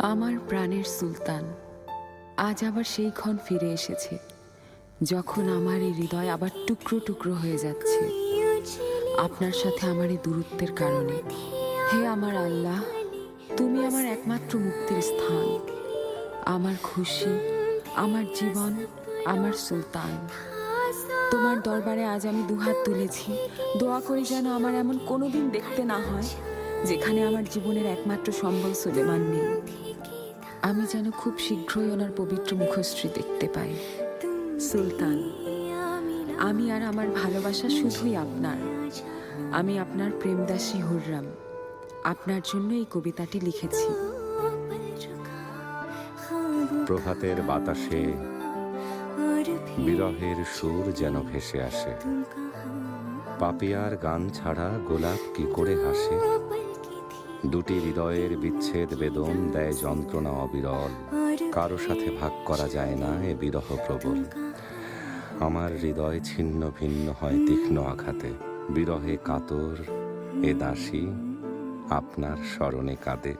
আমার প্রাণের সুলতান, আজ আবার সেই ক্ষণ ফিরে এসেছে যখন আমার এই হৃদয় আবার টুকরো টুকরো হয়ে যাচ্ছে আপনার সাথে আমার এই দূরত্বের কারণে। হে আমার আল্লাহ, তুমি আমার একমাত্র মুক্তির স্থান, আমার খুশি, আমার জীবন, আমার সুলতান। তোমার দরবারে আজ আমি দুহাত তুলেছি, দোয়া করি যেন আমার এমন কোনোদিন দেখতে না হয় যেখানে আমার জীবনের একমাত্র সম্বল সুলেমান নেই। আমি যেন খুব শীঘ্রই ওনার পবিত্র মুখশ্রী দেখতে পাই। সুলতান, আমি আর আমার ভালোবাসা শুধুই আপনার। আমি আপনার প্রেমদাসী হুররাম। আপনার জন্য এই কবিতাটি লিখেছি। প্রভাতের বাতাসে বিরহের সুর যেন ভেসে আসে। পাপিয়ার গান ছাড়া গোলাপ কি করে হাসে। দুটি হৃদয়ের বিচ্ছেদ বেদন দেয় যন্ত্রণা অবিরল। কারো সাথে ভাগ করা যায় না এ বিরহ প্রবল। আমার হৃদয় ছিন্ন ভিন্ন হয় তীক্ষ্ণ আঘাতে। বিরহে কাতর এ দাসী আপনার স্মরণে কাঁদে।